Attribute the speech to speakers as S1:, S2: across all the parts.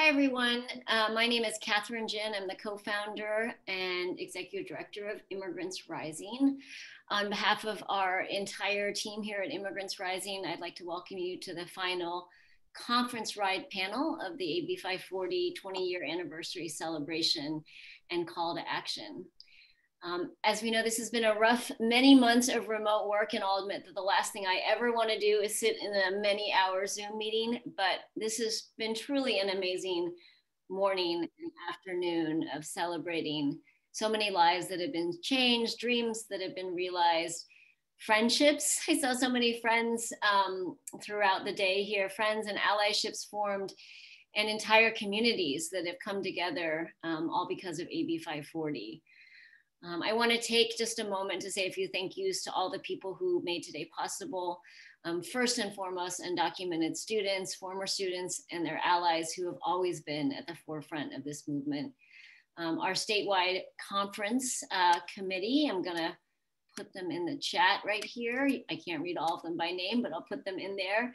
S1: Hi, everyone. My name is Catherine Jin. I'm the co-founder and executive director of Immigrants Rising. On behalf of our entire team here at Immigrants Rising, I'd like to welcome you to the final conference ride panel of the AB 540 20-year anniversary celebration and call to action. As we know, this has been a rough many months of remote work, and I'll admit that the last thing I ever want to do is sit in a many-hour Zoom meeting, but this has been truly an amazing morning and afternoon of celebrating so many lives that have been changed, dreams that have been realized, friendships. I saw so many friends throughout the day here, friends and allyships formed, and entire communities that have come together, all because of AB 540. I want to take just a moment to say a few thank yous to all the people who made today possible. First and foremost, undocumented students, former students, and their allies who have always been at the forefront of this movement. Our statewide conference committee, I'm gonna put them in the chat right here. I can't read all of them by name, but I'll put them in there.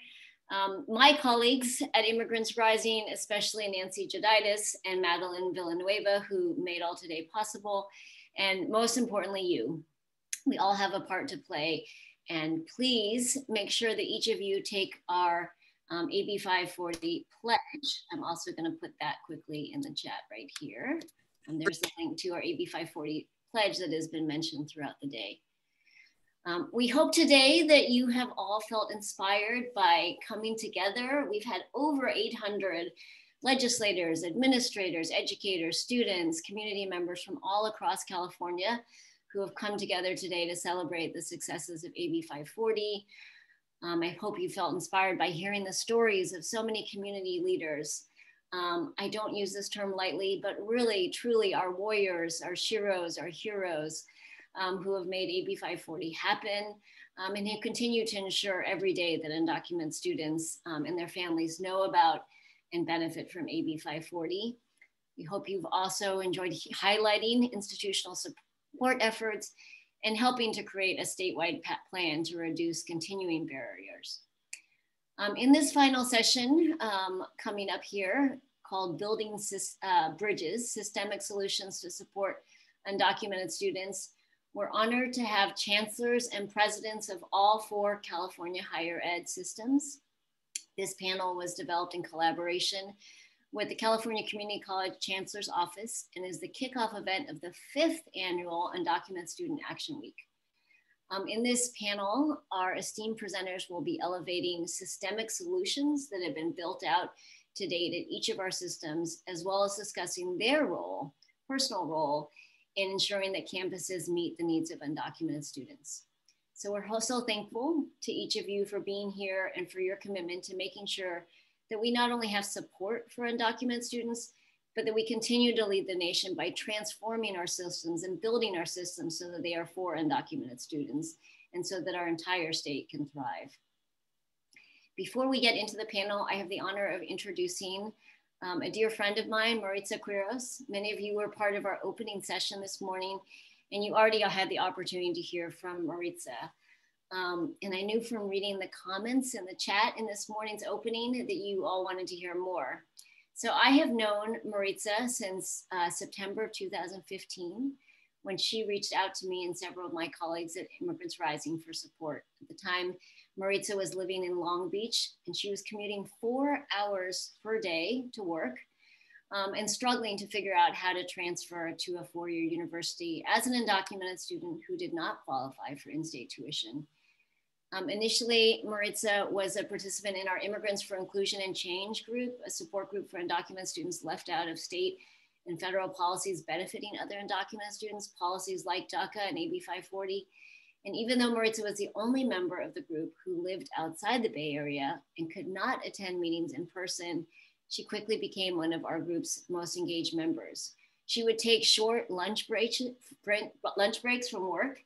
S1: My colleagues at Immigrants Rising, especially Nancy Jeditis and Madeline Villanueva, who made all today possible. And most importantly, you. We all have a part to play. And please make sure that each of you take our AB 540 pledge. I'm also going to put that quickly in the chat right here. And there's the link to our AB 540 pledge that has been mentioned throughout the day. We hope today that you have all felt inspired by coming together. We've had over 800 legislators, administrators, educators, students, community members from all across California who have come together today to celebrate the successes of AB 540. I hope you felt inspired by hearing the stories of so many community leaders. I don't use this term lightly, but really, truly our warriors, our sheroes, our heroes who have made AB 540 happen and who continue to ensure every day that undocumented students and their families know about and benefit from AB 540. We hope you've also enjoyed highlighting institutional support efforts and helping to create a statewide plan to reduce continuing barriers. In this final session coming up here called Building Bridges, Systemic Solutions to Support Undocumented Students, we're honored to have chancellors and presidents of all 4 California higher ed systems. This panel was developed in collaboration with the California Community College Chancellor's Office and is the kickoff event of the 5th annual Undocumented Student Action Week. In this panel, our esteemed presenters will be elevating systemic solutions that have been built out to date at each of our systems, as well as discussing their role, personal role, in ensuring that campuses meet the needs of undocumented students. So we're also thankful to each of you for being here and for your commitment to making sure that we not only have support for undocumented students, but that we continue to lead the nation by transforming our systems and building our systems so that they are for undocumented students and so that our entire state can thrive. Before we get into the panel, I have the honor of introducing a dear friend of mine, Maritza Quiros. Many of you were part of our opening session this morning, and you already had the opportunity to hear from Maritza. And I knew from reading the comments in the chat in this morning's opening that you all wanted to hear more. So I have known Maritza since September of 2015, when she reached out to me and several of my colleagues at Immigrants Rising for support. At the time, Maritza was living in Long Beach, and she was commuting 4 hours per day to work and struggling to figure out how to transfer to a 4-year university as an undocumented student who did not qualify for in-state tuition. Initially, Maritza was a participant in our Immigrants for Inclusion and Change group, a support group for undocumented students left out of state and federal policies benefiting other undocumented students, policies like Daca and AB 540. And even though Maritza was the only member of the group who lived outside the Bay Area and could not attend meetings in person, she quickly became one of our group's most engaged members. She would take short lunch breaks from work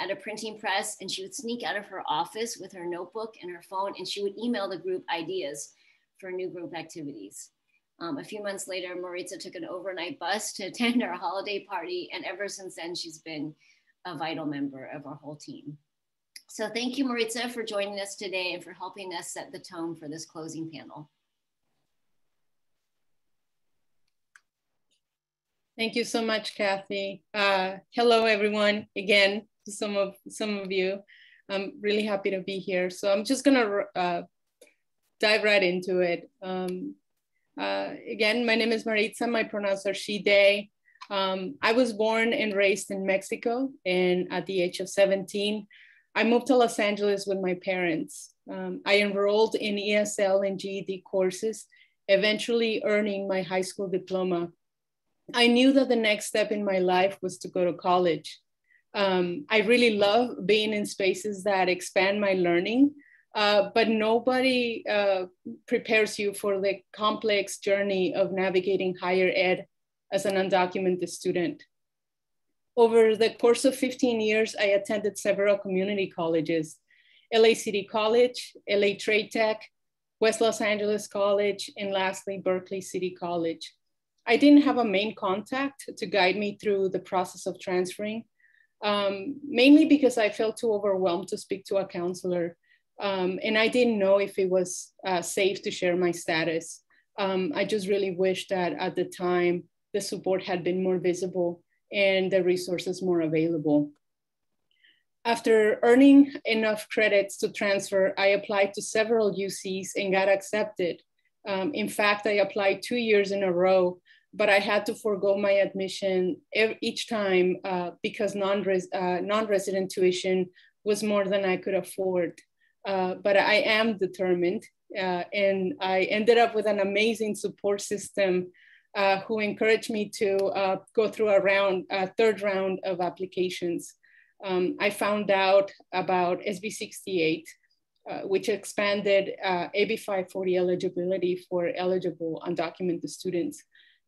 S1: at a printing press, and she would sneak out of her office with her notebook and her phone, and she would email the group ideas for new group activities. A few months later, Maritza took an overnight bus to attend our holiday party, and ever since then, she's been a vital member of our whole team. So thank you, Maritza, for joining us today and for helping us set the tone for this closing panel.
S2: Thank you so much, Kathy. Hello, everyone. Again, to some of you. I'm really happy to be here. So I'm just gonna dive right into it. Again, my name is Maritza. My pronouns are she, they. I was born and raised in Mexico, and at the age of 17, I moved to Los Angeles with my parents. I enrolled in ESL and GED courses, eventually earning my high school diploma. I knew that the next step in my life was to go to college. I really love being in spaces that expand my learning, but nobody prepares you for the complex journey of navigating higher ed as an undocumented student. Over the course of 15 years, I attended several community colleges, LA City College, LA Trade Tech, West Los Angeles College, and lastly, Berkeley City College. I didn't have a main contact to guide me through the process of transferring, mainly because I felt too overwhelmed to speak to a counselor. And I didn't know if it was safe to share my status. I just really wish that at the time, the support had been more visible and the resources more available. After earning enough credits to transfer, I applied to several UCs and got accepted. In fact, I applied 2 years in a row, but I had to forego my admission each time because non-resident tuition was more than I could afford. But I am determined, and I ended up with an amazing support system who encouraged me to go through a third round of applications. I found out about SB 68, which expanded AB 540 eligibility for eligible undocumented students.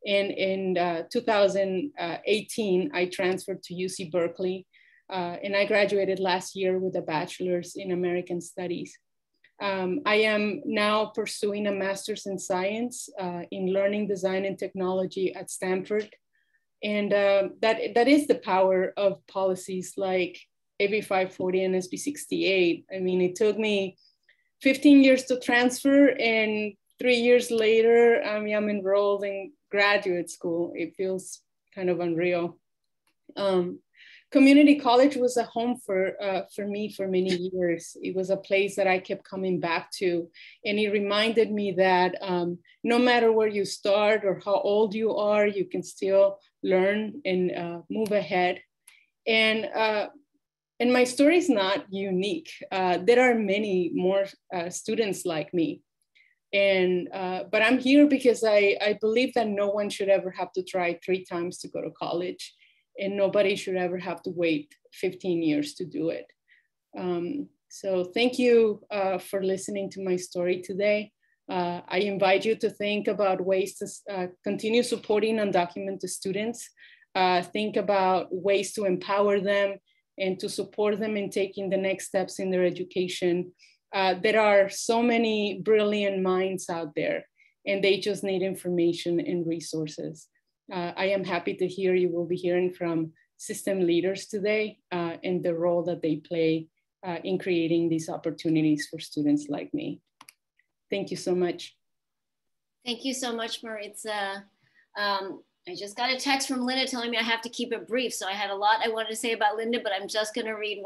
S2: And in 2018, I transferred to UC Berkeley, and I graduated last year with a bachelor's in American Studies. I am now pursuing a master's in science in learning, design, and technology at Stanford. And that is the power of policies like AB 540 and SB 68. I mean, it took me 15 years to transfer, and 3 years later, I'm enrolled in graduate school. It feels kind of unreal. Community college was a home for me for many years. It was a place that I kept coming back to. And it reminded me that no matter where you start or how old you are, you can still learn and move ahead. And my story is not unique. There are many more students like me. And but I'm here because I believe that no one should ever have to try 3 times to go to college, and nobody should ever have to wait 15 years to do it. So thank you for listening to my story today. I invite you to think about ways to continue supporting undocumented students. Think about ways to empower them and to support them in taking the next steps in their education. There are so many brilliant minds out there, and they just need information and resources. I am happy to hear you will be hearing from system leaders today and the role that they play in creating these opportunities for students like me. Thank you so much.
S1: Thank you so much, Maritza. I just got a text from Linda telling me I have to keep it brief. So I had a lot I wanted to say about Linda, but I'm just going to read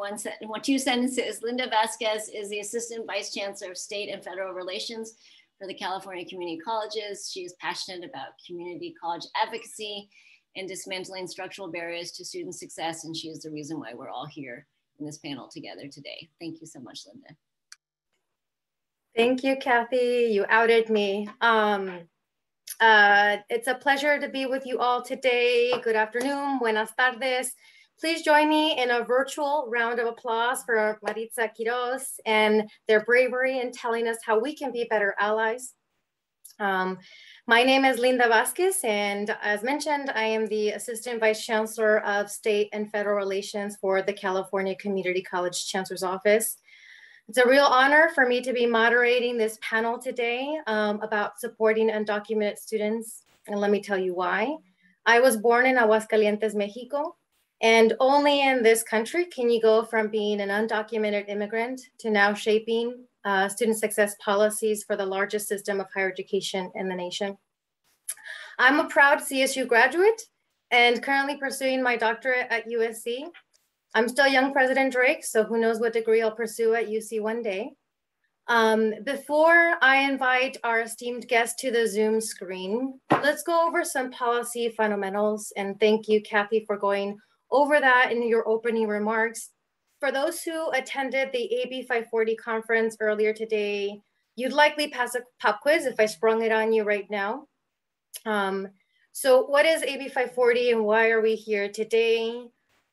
S1: 2 sentences. Linda Vasquez is the Assistant Vice Chancellor of State and Federal Relations for the California Community Colleges. She is passionate about community college advocacy and dismantling structural barriers to student success. And she is the reason why we're all here in this panel together today. Thank you so much, Linda.
S3: Thank you, Kathy. You outed me. It's a pleasure to be with you all today. Good afternoon, buenas tardes. Please join me in a virtual round of applause for Maritza Quiroz and their bravery in telling us how we can be better allies. My name is Linda Vasquez, and as mentioned, I am the Assistant Vice Chancellor of State and Federal Relations for the California Community College Chancellor's Office. It's a real honor for me to be moderating this panel today about supporting undocumented students, and let me tell you why. I was born in Aguascalientes, Mexico, and only in this country can you go from being an undocumented immigrant to now shaping student success policies for the largest system of higher education in the nation. I'm a proud CSU graduate, and currently pursuing my doctorate at USC. I'm still young President Drake, so who knows what degree I'll pursue at UC one day. Before I invite our esteemed guest to the Zoom screen, let's go over some policy fundamentals. And thank you, Kathy, for going over that in your opening remarks. For those who attended the AB 540 conference earlier today, you'd likely pass a pop quiz if I sprung it on you right now. So what is AB 540 and why are we here today?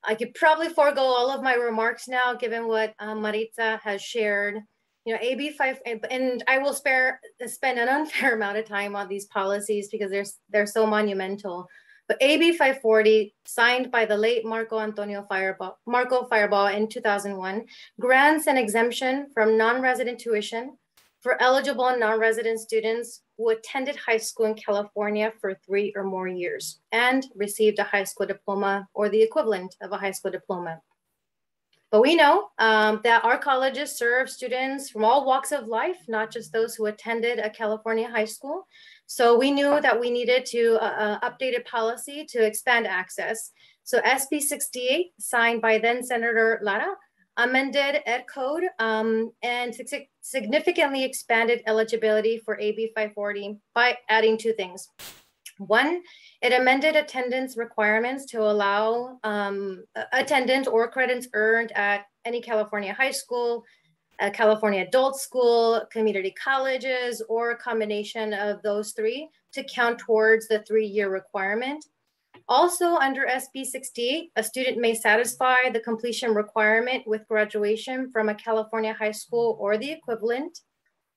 S3: I could probably forego all of my remarks now, given what Maritza has shared. You know, AB 5, and I will spend an unfair amount of time on these policies because they're so monumental. But AB 540, signed by the late Marco Firebaugh in 2001, grants an exemption from non-resident tuition for eligible non-resident students who attended high school in California for 3 or more years and received a high school diploma or the equivalent of a high school diploma. But we know that our colleges serve students from all walks of life, not just those who attended a California high school. So we knew that we needed to update a policy to expand access. So SB 68, signed by then Senator Lara, amended Ed Code and significantly expanded eligibility for AB 540 by adding 2 things. One, it amended attendance requirements to allow attendance or credits earned at any California high school, a California adult school, community colleges, or a combination of those 3 to count towards the 3-year requirement. Also under SB 68, a student may satisfy the completion requirement with graduation from a California high school or the equivalent,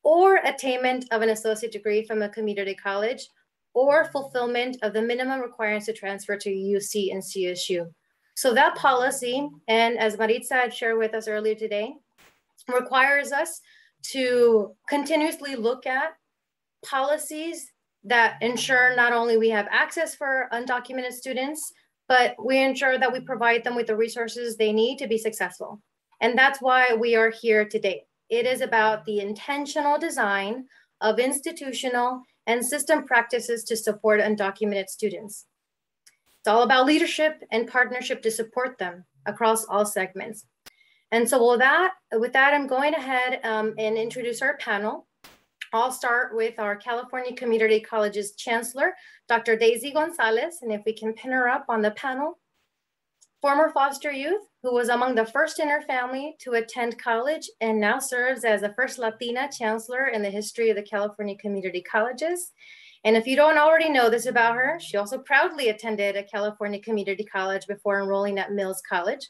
S3: or attainment of an associate degree from a community college, or fulfillment of the minimum requirements to transfer to UC and CSU. So that policy, and as Maritza had shared with us earlier today, requires us to continuously look at policies that ensure not only we have access for undocumented students, but we ensure that we provide them with the resources they need to be successful. And that's why we are here today. It is about the intentional design of institutional and system practices to support undocumented students. It's all about leadership and partnership to support them across all segments. And so with that, I'm going ahead and introduce our panel. I'll start with our California Community College's Chancellor, Dr. Daisy Gonzales, and if we can pin her up on the panel. Former foster youth who was among the first in her family to attend college and now serves as the first Latina chancellor in the history of the California Community Colleges. And if you don't already know this about her, she also proudly attended a California community college before enrolling at Mills College.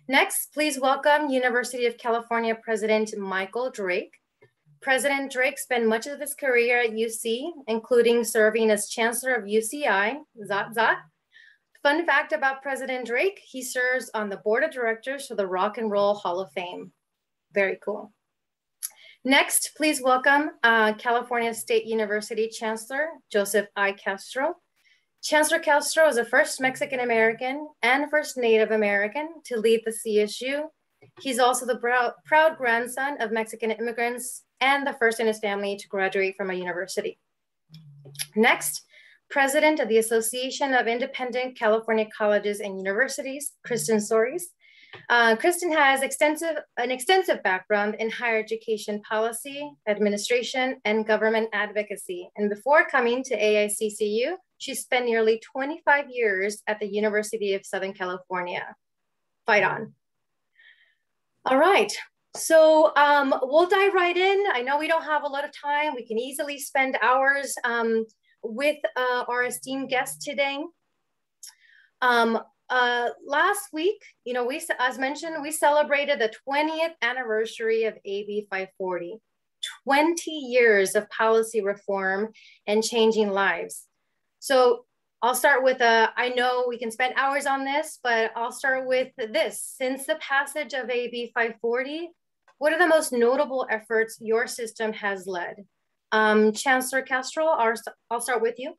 S3: Next, please welcome University of California President Michael Drake. President Drake spent much of his career at UC, including serving as chancellor of UCI, Zot. Fun fact about President Drake, he serves on the board of directors for the Rock and Roll Hall of Fame. Very cool. Next, please welcome California State University Chancellor Joseph I. Castro. Chancellor Castro is the first Mexican-American and first Native American to lead the CSU. He's also the proud grandson of Mexican immigrants and the first in his family to graduate from a university. Next, President of the Association of Independent California Colleges and Universities, Kristen Soares. Kristen has an extensive background in higher education policy, administration, and government advocacy. And before coming to AICCU, she spent nearly 25 years at the University of Southern California. Fight on. All right, so we'll dive right in. I know we don't have a lot of time. We can easily spend hours with our esteemed guest today. Last week, you know, as mentioned, we celebrated the 20th anniversary of AB 540, 20 years of policy reform and changing lives. So I'll start with I know we can spend hours on this, but I'll start with this. Since the passage of AB 540, what are the most notable efforts your system has led? Chancellor Castro, I'll start with you.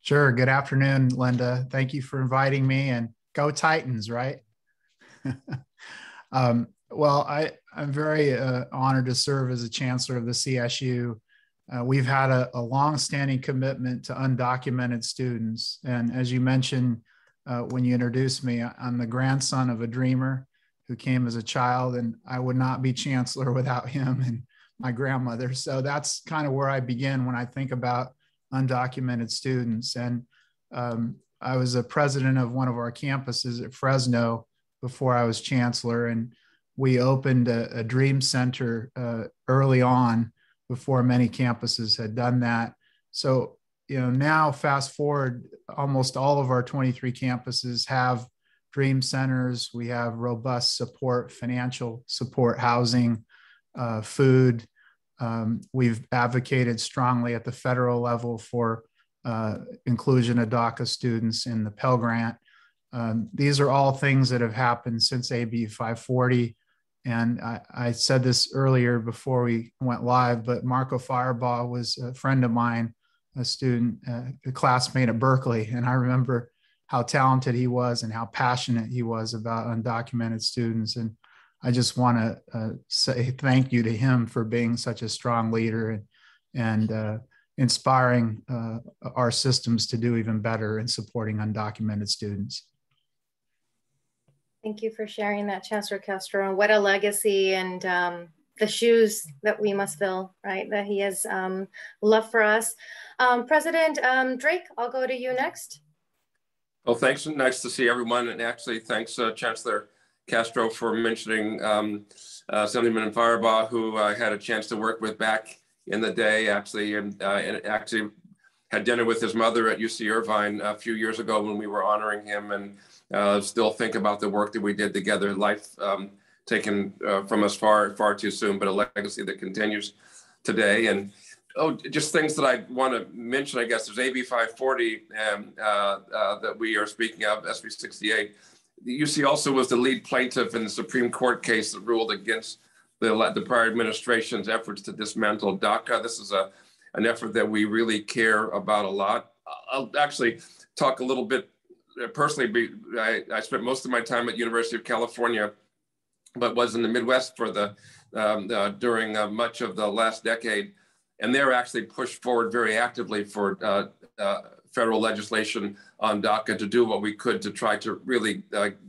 S4: Sure. Good afternoon, Linda. Thank you for inviting me, and go Titans, right? Well, I'm very honored to serve as a chancellor of the CSU. we've had a long-standing commitment to undocumented students. And as you mentioned, when you introduced me, I'm the grandson of a dreamer who came as a child, and I would not be chancellor without him and my grandmother. So that's kind of where I begin when I think about undocumented students. And I was a president of one of our campuses at Fresno before I was chancellor, and we opened a dream center early on before many campuses had done that. So, now fast forward, almost all of our 23 campuses have dream centers. We have robust support, financial support, housing, food. We've advocated strongly at the federal level for inclusion of Daca students in the Pell Grant. These are all things that have happened since AB 540. And I said this earlier before we went live, but Marco Firebaugh was a friend of mine, a student, a classmate at Berkeley. And I remember how talented he was and how passionate he was about undocumented students. And I just want to say thank you to him for being such a strong leader and inspiring our systems to do even better in supporting undocumented students.
S3: Thank you for sharing that, Chancellor Castro. And what a legacy, and the shoes that we must fill, right? That he has left for us. President Drake, I'll go to you next.
S5: Well, thanks. Nice to see everyone. And actually, thanks, Chancellor Castro, for mentioning Assemblyman Firebaugh, who I had a chance to work with back in the day, actually, and actually had dinner with his mother at UC Irvine a few years ago when we were honoring him, and still think about the work that we did together. Life taken from us far too soon, but a legacy that continues today. And just things that I want to mention, I guess, there's AB 540 that we are speaking of, SB 68. The UC also was the lead plaintiff in the Supreme Court case that ruled against the prior administration's efforts to dismantle Daca. This is an effort that we really care about a lot. I'll actually talk a little bit personally. I spent most of my time at University of California, but was in the Midwest for during much of the last decade. And they're actually pushed forward very actively for federal legislation on Daca to do what we could to try to really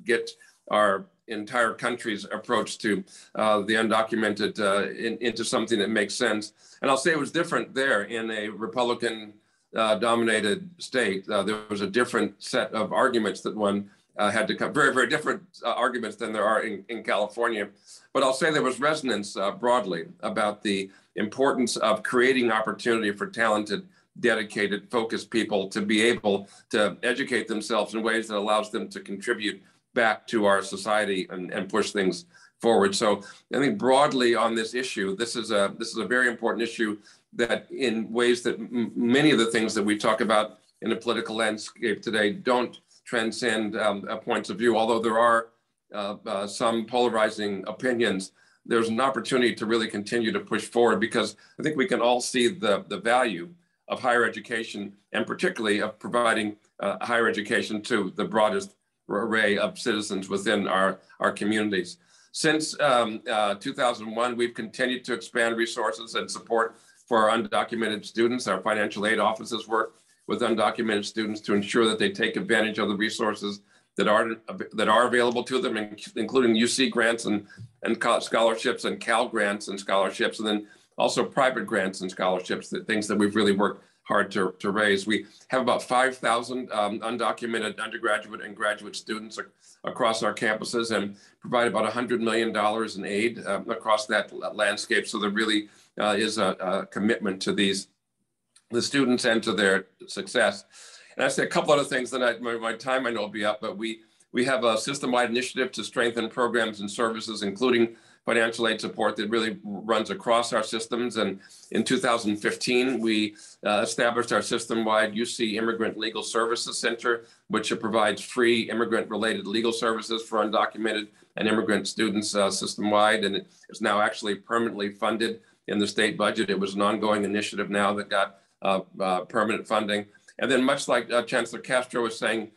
S5: get our entire country's approach to the undocumented into something that makes sense. And I'll say it was different there in a Republican dominated state. There was a different set of arguments that one had to come, very, very different arguments than there are in California. But I'll say there was resonance broadly about the importance of creating opportunity for talented, dedicated, focused people to be able to educate themselves in ways that allows them to contribute back to our society and push things forward. So I think broadly on this issue, this is a very important issue that in ways that many of the things that we talk about in the political landscape today don't transcend points of view. Although there are some polarizing opinions, there's an opportunity to really continue to push forward, because I think we can all see the value of higher education, and particularly of providing higher education to the broadest array of citizens within our communities. Since 2001, we've continued to expand resources and support for our undocumented students. Our financial aid offices work with undocumented students to ensure that they take advantage of the resources that are available to them, including UC grants and scholarships, and Cal grants and scholarships, and then also private grants and scholarships, things that we've really worked hard to raise. We have about 5,000 undocumented undergraduate and graduate students across our campuses, and provide about $100 million in aid across that landscape. So there really is a commitment to the students and to their success. And I say a couple other things that my time I know will be up, but we have a system-wide initiative to strengthen programs and services, including financial aid support, that really runs across our systems. And in 2015, we established our system-wide UC Immigrant Legal Services Center, which provides free immigrant-related legal services for undocumented and immigrant students system-wide. And it is now actually permanently funded in the state budget. It was an ongoing initiative now that got permanent funding. And then, much like Chancellor Castro was saying,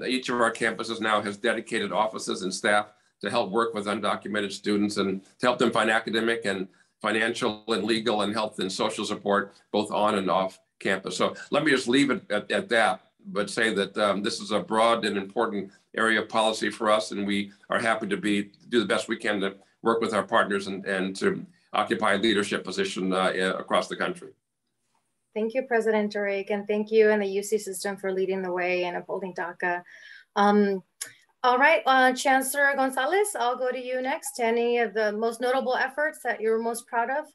S5: each of our campuses now has dedicated offices and staff to help work with undocumented students and to help them find academic and financial and legal and health and social support, both on and off campus. So let me just leave it at that, but say that this is a broad and important area of policy for us, and we are happy to do the best we can to work with our partners and to occupy a leadership position across the country.
S3: Thank you, President Drake, and thank you and the UC system for leading the way and upholding DACA. All right, Chancellor Gonzales, I'll go to you next. Any of the most notable efforts that you're most proud of?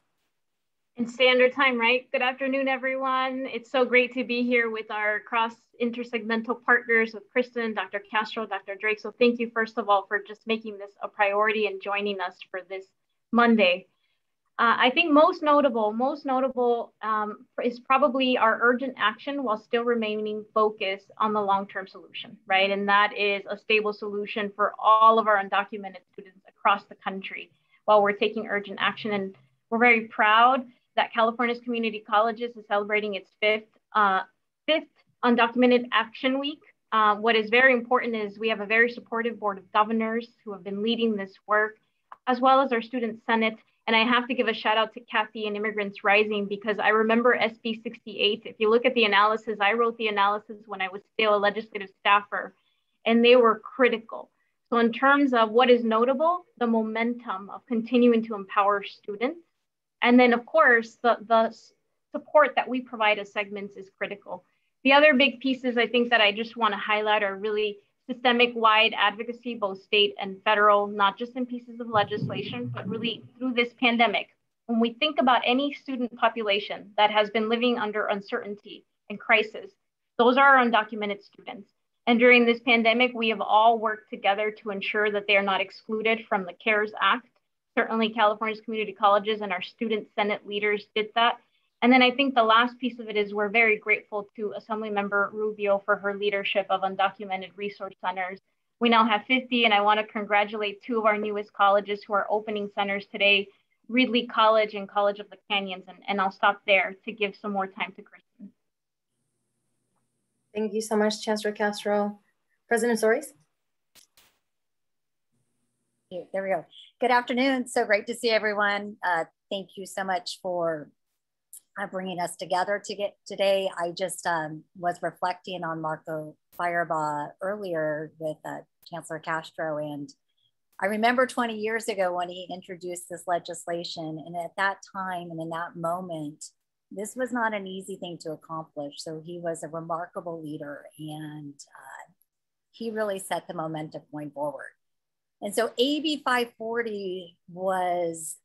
S6: In standard time, right? Good afternoon, everyone. It's so great to be here with our cross intersegmental partners with Kristen, Dr. Castro, Dr. Drake. So thank you, first of all, for just making this a priority and joining us for this Monday. I think most notable is probably our urgent action while still remaining focused on the long-term solution, right? And that is a stable solution for all of our undocumented students across the country while we're taking urgent action. And we're very proud that California's community colleges is celebrating its fifth Undocumented Action Week. What is very important is we have a very supportive board of governors who have been leading this work, as well as our student senate. And I have to give a shout out to Kathy and Immigrants Rising, because I remember SB 68. If you look at the analysis, I wrote the analysis when I was still a legislative staffer, and they were critical. So in terms of what is notable, the momentum of continuing to empower students. And then of course, the support that we provide as segments is critical. The other big pieces I think that I just want to highlight are really systemic-wide advocacy, both state and federal, not just in pieces of legislation, but really through this pandemic. When we think about any student population that has been living under uncertainty and crisis, those are our undocumented students. And during this pandemic, we have all worked together to ensure that they are not excluded from the CARES Act. Certainly California's community colleges and our student senate leaders did that. And then I think the last piece of it is we're very grateful to Assemblymember Rubio for her leadership of undocumented resource centers. We now have 50, and I want to congratulate 2 of our newest colleges who are opening centers today, Reedley College and College of the Canyons. And I'll stop there to give some more time to Kristen.
S3: Thank you so much, Chancellor Castro. President Soares?
S7: There we go. Good afternoon. So great to see everyone. Thank you so much for bringing us together today. I just was reflecting on Marco Firebaugh earlier with Chancellor Castro, and I remember 20 years ago when he introduced this legislation, and at that time and in that moment, this was not an easy thing to accomplish. So he was a remarkable leader, and he really set the momentum going forward. And so AB 540 was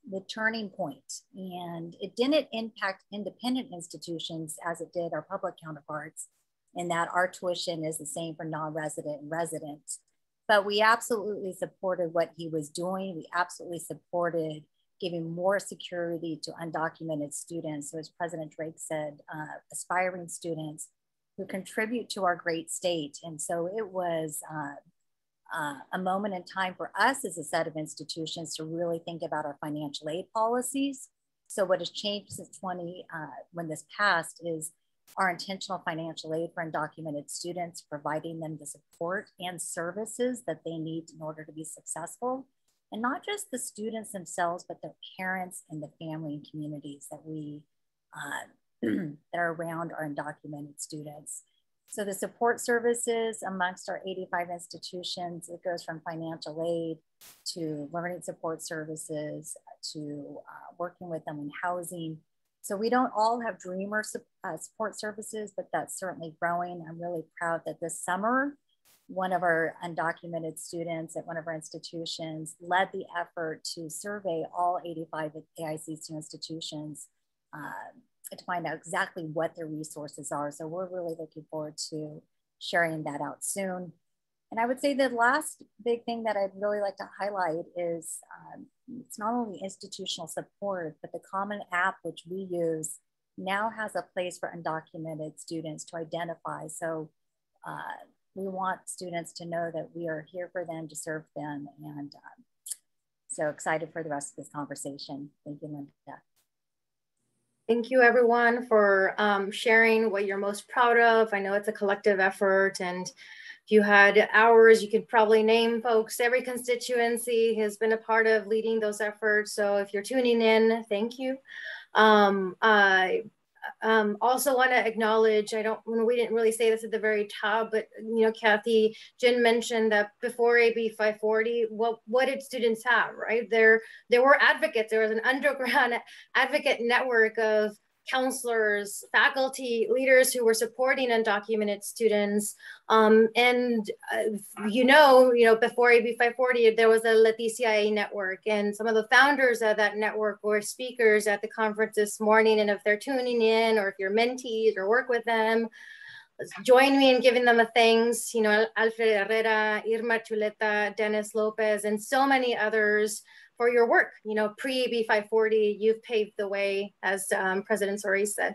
S7: the turning point, and it didn't impact independent institutions as it did our public counterparts, in that our tuition is the same for non-resident and residents. But we absolutely supported what he was doing. We absolutely supported giving more security to undocumented students. So as President Drake said, aspiring students who contribute to our great state. And so it was a moment in time for us as a set of institutions to really think about our financial aid policies. So what has changed since when this passed is our intentional financial aid for undocumented students, providing them the support and services that they need in order to be successful. And not just the students themselves, but their parents and the family and communities that that are around our undocumented students. So the support services amongst our 85 institutions, it goes from financial aid to learning support services to working with them in housing. So we don't all have Dreamer support services, but that's certainly growing. I'm really proud that this summer, one of our undocumented students at one of our institutions led the effort to survey all 85 AICC institutions to find out exactly what their resources are. So we're really looking forward to sharing that out soon. And I would say the last big thing that I'd really like to highlight is it's not only institutional support, but the Common App, which we use, now has a place for undocumented students to identify. So we want students to know that we are here for them, to serve them. And so excited for the rest of this conversation. Thank you, Linda.
S3: Thank you, everyone, for sharing what you're most proud of. I know it's a collective effort, and If you had hours, you could probably name folks. Every constituency has been a part of leading those efforts. So if you're tuning in, thank you. I also want to acknowledge, we didn't really say this at the very top, but Kathy, Jen mentioned that before AB 540, what did students have, right? There were advocates. There was an underground advocate network of counselors, faculty, leaders who were supporting undocumented students. Before AB 540, there was a Leticia network, and some of the founders of that network were speakers at the conference this morning. And if they're tuning in, or if you're mentees or work with them, join me in giving them a thanks. Alfred Herrera, Irma Chuleta, Dennis Lopez, and so many others for your work. Pre-AB 540, you've paved the way, as President Soares said.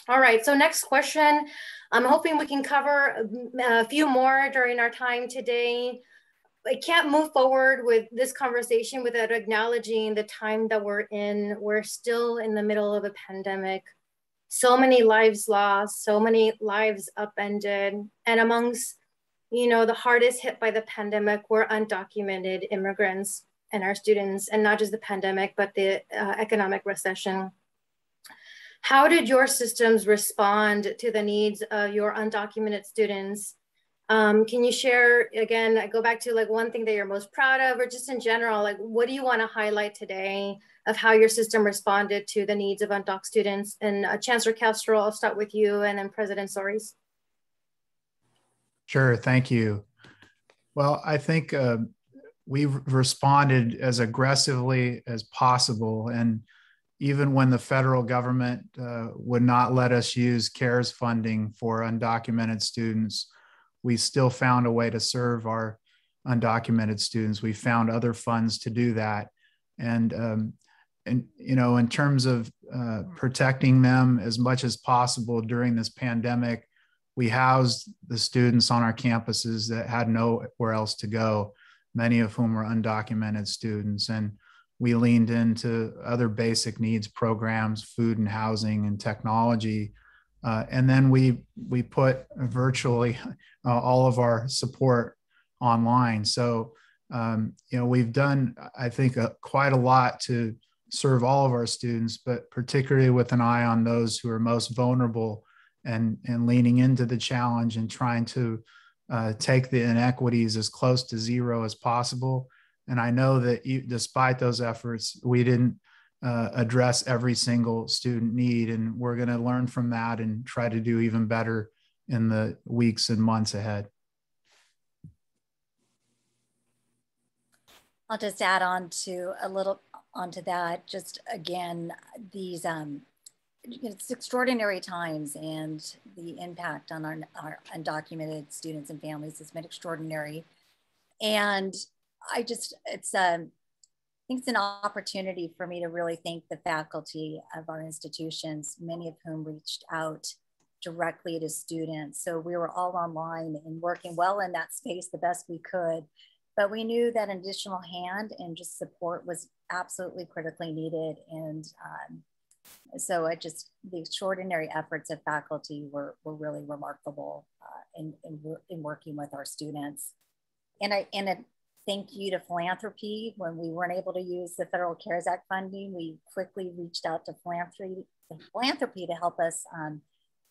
S3: All right, so next question. I'm hoping we can cover a few more during our time today. I can't move forward with this conversation without acknowledging the time that we're in. We're still in the middle of a pandemic. So many lives lost, so many lives upended. And amongst, the hardest hit by the pandemic were undocumented immigrants and our students, and not just the pandemic, but the economic recession. How did your systems respond to the needs of your undocumented students? Can you share, again, I go back to one thing that you're most proud of, or just in general, what do you want to highlight today of how your system responded to the needs of undoc students? And Chancellor Castro, I'll start with you, and then President Soares.
S4: Sure, thank you. Well, I think we've responded as aggressively as possible. And even when the federal government would not let us use CARES funding for undocumented students, we still found a way to serve our undocumented students. We found other funds to do that. And in terms of protecting them as much as possible during this pandemic, we housed the students on our campuses that had nowhere else to go, many of whom were undocumented students. And we leaned into other basic needs programs, food and housing and technology. And then we put virtually all of our support online. So, we've done, I think, quite a lot to serve all of our students, but particularly with an eye on those who are most vulnerable, and leaning into the challenge and trying to take the inequities as close to zero as possible. And I know that despite those efforts, we didn't address every single student need, and we're going to learn from that and try to do even better in the weeks and months ahead.
S7: I'll just add on to onto that. Just again, these it's extraordinary times, and the impact on our undocumented students and families has been extraordinary. And I think it's an opportunity for me to really thank the faculty of our institutions, many of whom reached out directly to students. So we were all online and working well in that space the best we could, but we knew that an additional hand and just support was absolutely critically needed. And so the extraordinary efforts of faculty were really remarkable in working with our students. And a thank you to philanthropy. When we weren't able to use the Federal CARES Act funding, we quickly reached out to philanthropy to help us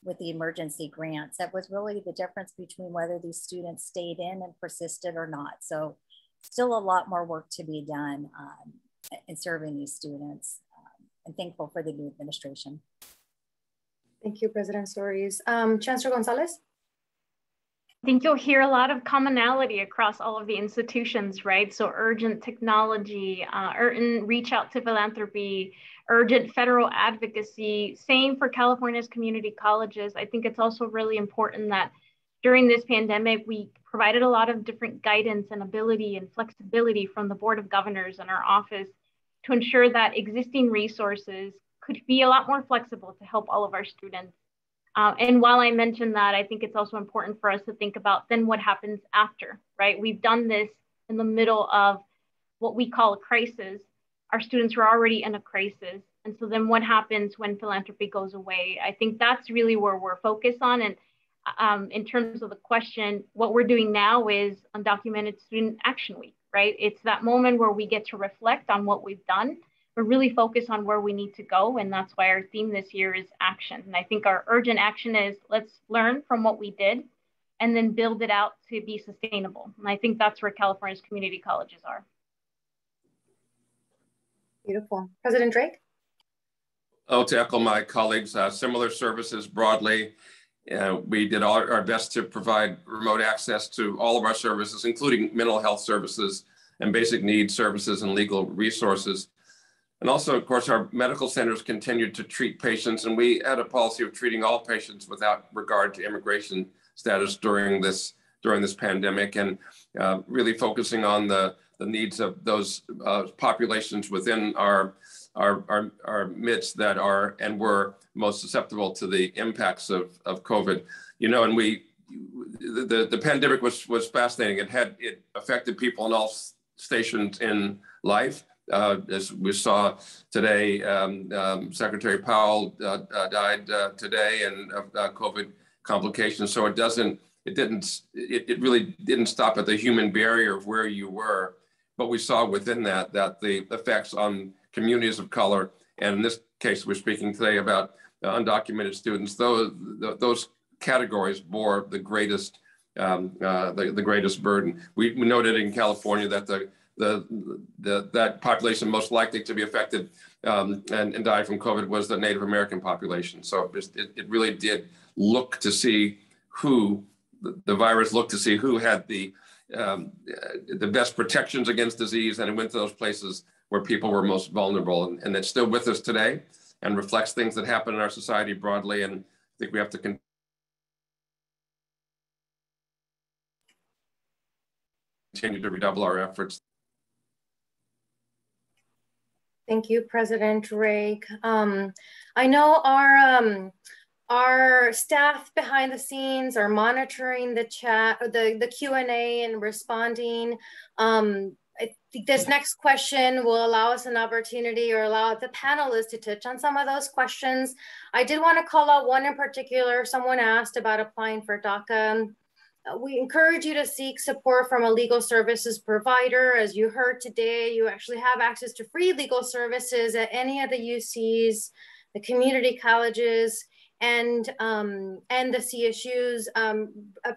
S7: with the emergency grants. That was really the difference between whether these students stayed in and persisted or not. So still a lot more work to be done in serving these students. I'm thankful for the new administration.
S3: Thank you, President Soares. Chancellor Gonzales?
S6: I think you'll hear a lot of commonality across all of the institutions, right? So urgent technology, urgent reach out to philanthropy, urgent federal advocacy, same for California's community colleges. I think it's also really important that during this pandemic, we provided a lot of different guidance and ability and flexibility from the Board of Governors and our office to ensure that existing resources could be a lot more flexible to help all of our students. And while I mentioned that, I think it's also important for us to think about then what happens after, right? We've done this in the middle of what we call a crisis. Our students are already in a crisis. And so then what happens when philanthropy goes away? I think that's really where we're focused on. And in terms of the question, what we're doing now is Undocumented Student Action Week, right? It's that moment where we get to reflect on what we've done, but really focus on where we need to go. And that's why our theme this year is action. And I think our urgent action is let's learn from what we did and then build it out to be sustainable. And I think that's where California's community colleges are.
S3: Beautiful. President Drake?
S5: Oh, to echo my colleagues, similar services broadly. We did our best to provide remote access to all of our services, including mental health services and basic needs services and legal resources. And also, of course, our medical centers continued to treat patients, and we had a policy of treating all patients without regard to immigration status during this pandemic, and really focusing on the needs of those populations within our midst that are and were most susceptible to the impacts of COVID. You know, and the pandemic was fascinating. It affected people in all stations in life. As we saw today, Secretary Powell died today and of COVID complications. So it really didn't stop at the human barrier of where you were, but we saw within that the effects on communities of color, and in this case, we're speaking today about undocumented students. Those categories bore the greatest burden. We noted in California that that population most likely to be affected and die from COVID was the Native American population. So it really did look to see who the virus looked to see who had the best protections against disease, and it went to those places where people were most vulnerable. And it's still with us today and reflects things that happen in our society broadly. And I think we have to continue to redouble our efforts.
S3: Thank you, President Drake. I know our staff behind the scenes are monitoring the chat, the Q&A and responding. I think this next question will allow us an opportunity or allow the panelists to touch on some of those questions. I did want to call out one in particular. Someone asked about applying for Daca. We encourage you to seek support from a legal services provider. As you heard today, you actually have access to free legal services at any of the UCs, the community colleges, and the CSUs.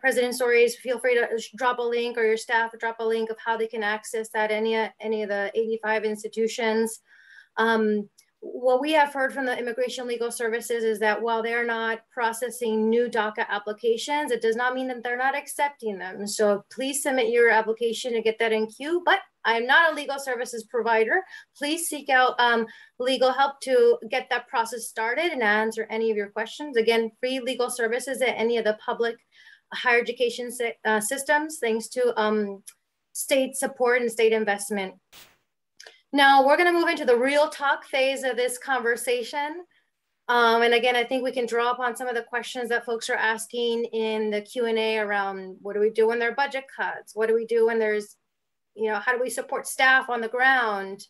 S3: President Soares, feel free to drop a link, or your staff drop a link of how they can access that, any of the 85 institutions. What we have heard from the Immigration Legal Services is that while they're not processing new DACA applications, it does not mean that they're not accepting them. So please submit your application to get that in queue, but I'm not a legal services provider. Please seek out legal help to get that process started and answer any of your questions. Again, free legal services at any of the public higher education systems, thanks to state support and state investment. Now we're gonna move into the real talk phase of this conversation. And again, I think we can draw upon some of the questions that folks are asking in the Q&A around what do we do when there are budget cuts? What do we do when there's, how do we support staff on the ground?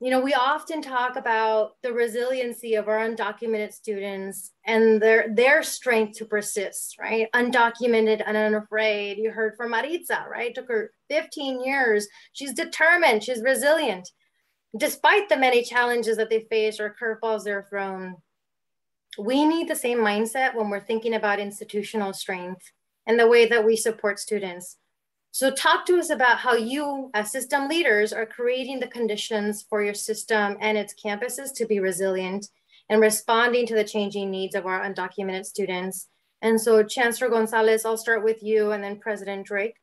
S3: We often talk about the resiliency of our undocumented students and their strength to persist, right? Undocumented and unafraid. You heard from Maritza, right? It took her 15 years. She's determined, she's resilient. Despite the many challenges that they face or curveballs they're thrown, we need the same mindset when we're thinking about institutional strength and the way that we support students. So talk to us about how you as system leaders are creating the conditions for your system and its campuses to be resilient and responding to the changing needs of our undocumented students. And so Chancellor Gonzales, I'll start with you, and then President Drake.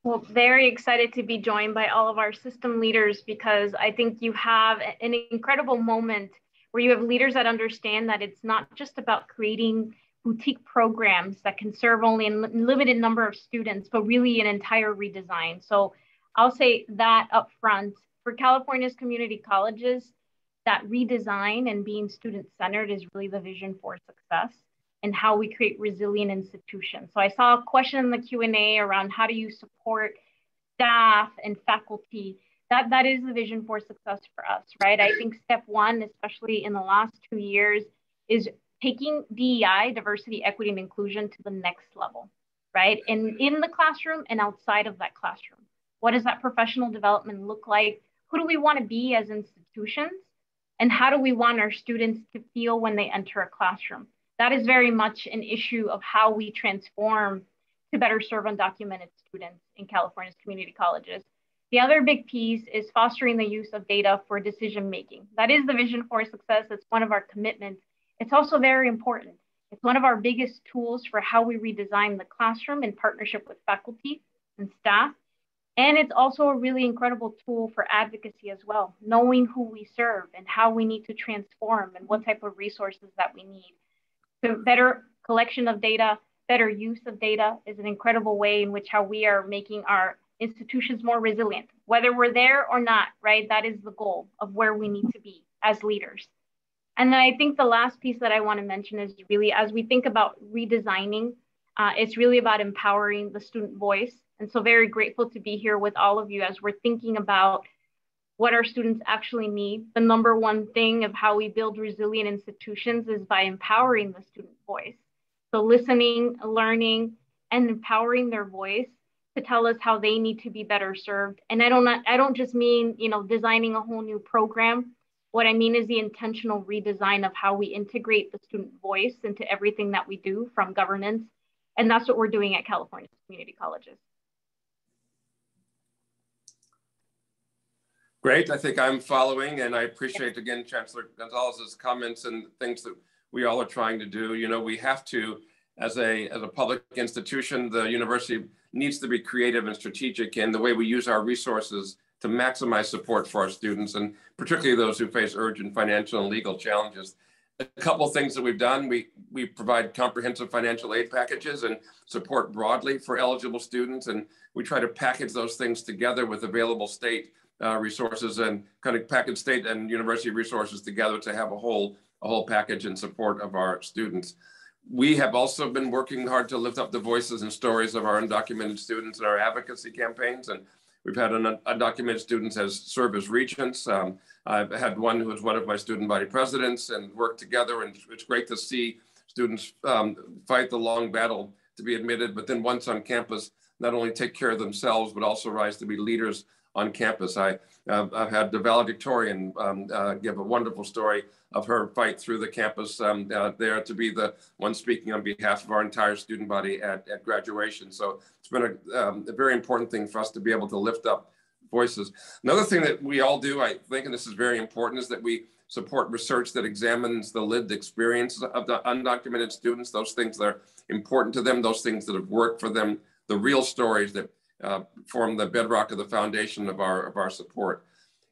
S6: Well, very excited to be joined by all of our system leaders, because I think you have an incredible moment where you have leaders that understand that it's not just about creating boutique programs that can serve only a limited number of students, but really an entire redesign. So I'll say that up front, for California's community colleges, that redesign and being student-centered is really the vision for success and how we create resilient institutions. So I saw a question in the Q&A around how do you support staff and faculty. That is the vision for success for us, right? I think step one, especially in the last 2 years, is taking DEI, diversity, equity, and inclusion to the next level, right? And in the classroom and outside of that classroom. What does that professional development look like? Who do we want to be as institutions? And how do we want our students to feel when they enter a classroom? That is very much an issue of how we transform to better serve undocumented students in California's community colleges. The other big piece is fostering the use of data for decision-making. That is the vision for success. It's one of our commitments. It's also very important. It's one of our biggest tools for how we redesign the classroom in partnership with faculty and staff. And it's also a really incredible tool for advocacy as well, knowing who we serve and how we need to transform and what type of resources that we need. So better collection of data, better use of data is an incredible way in which how we are making our institutions more resilient, whether we're there or not, right? That is the goal of where we need to be as leaders. And then I think the last piece that I want to mention is really, as we think about redesigning, it's really about empowering the student voice. And so very grateful to be here with all of you as we're thinking about what our students actually need. The number one thing of how we build resilient institutions is by empowering the student voice. So listening, learning, and empowering their voice to tell us how they need to be better served. And I don't just mean, designing a whole new program. What I mean is the intentional redesign of how we integrate the student voice into everything that we do from governance. And that's what we're doing at California's community colleges.
S5: Great, I think I'm following, and I appreciate again Chancellor Gonzales's comments and things that we all are trying to do. We have to, as a public institution, the university needs to be creative and strategic in the way we use our resources to maximize support for our students, and particularly those who face urgent financial and legal challenges. A couple of things that we've done, we provide comprehensive financial aid packages and support broadly for eligible students, and we try to package those things together with available state resources and kind of package state and university resources together to have a whole package in support of our students. We have also been working hard to lift up the voices and stories of our undocumented students in our advocacy campaigns, and we've had undocumented students serve as regents. I've had one who was one of my student body presidents and worked together, and it's great to see students fight the long battle to be admitted, but then once on campus, not only take care of themselves, but also rise to be leaders on campus. I've had the valedictorian give a wonderful story of her fight through the campus there to be the one speaking on behalf of our entire student body at graduation. So it's been a very important thing for us to be able to lift up voices. Another thing that we all do, I think, and this is very important, is that we support research that examines the lived experience of the undocumented students, those things that are important to them, those things that have worked for them, the real stories that form the bedrock of the foundation of our support.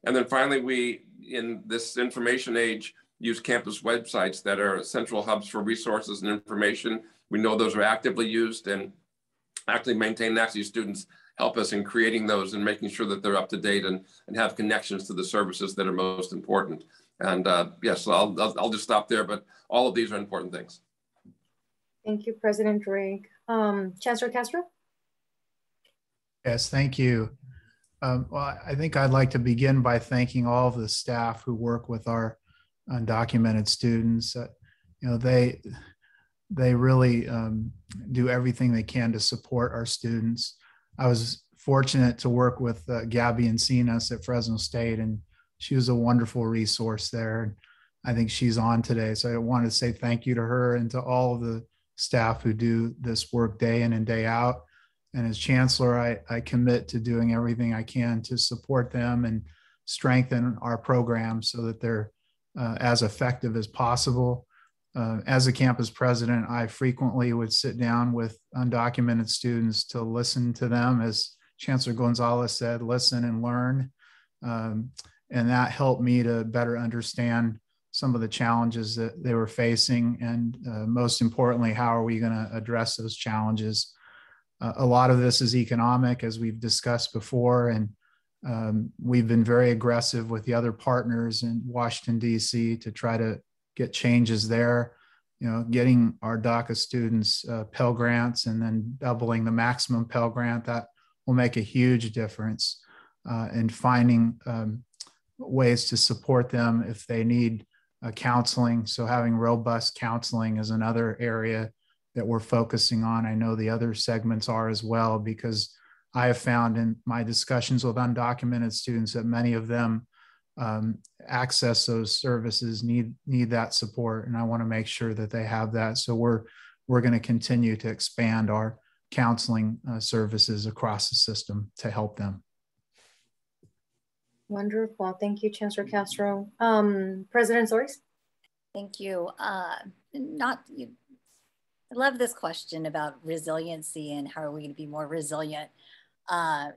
S5: And then finally, we, in this information age, use campus websites that are central hubs for resources and information. We know those are actively used, and actually maintained actually students help us in creating those and making sure that they're up to date and have connections to the services that are most important. And yes, I'll just stop there, but all of these are important things.
S3: Thank you, President Drake. Chancellor Castro?
S4: Yes, thank you. Well, I think I'd like to begin by thanking all of the staff who work with our undocumented students. They really do everything they can to support our students. I was fortunate to work with Gabby Encinas at Fresno State, and she was a wonderful resource there. And I think she's on today. So I wanted to say thank you to her and to all of the staff who do this work day in and day out. And as Chancellor, I commit to doing everything I can to support them and strengthen our programs so that they're as effective as possible. As a campus president, I frequently would sit down with undocumented students to listen to them, as Chancellor Gonzales said, listen and learn. And that helped me to better understand some of the challenges that they were facing. And most importantly, how are we going to address those challenges? A lot of this is economic, as we've discussed before, and we've been very aggressive with the other partners in Washington, D.C. to try to get changes there, getting our Daca students Pell Grants and then doubling the maximum Pell Grant. That will make a huge difference in finding ways to support them if they need counseling. So having robust counseling is another area that we're focusing on. I know the other segments are as well, because I have found in my discussions with undocumented students that many of them access those services, need that support, and I want to make sure that they have that. So we're going to continue to expand our counseling services across the system to help them.
S3: Wonderful. Thank you, Chancellor Castro. President Soares?
S7: Thank you. I love this question about resiliency and how are we going to be more resilient,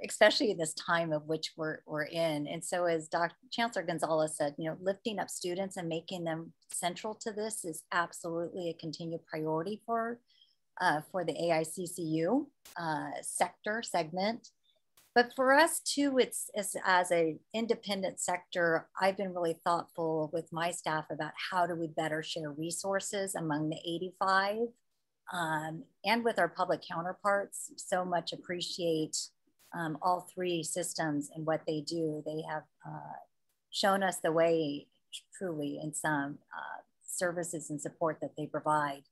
S7: especially in this time of which we're in. And so as Chancellor Gonzales said, lifting up students and making them central to this is absolutely a continued priority for the AICCU segment. But for us too, it's as an independent sector, I've been really thoughtful with my staff about how do we better share resources among the 85 and with our public counterparts. So much appreciate all three systems and what they do. They have shown us the way truly in some services and support that they provide.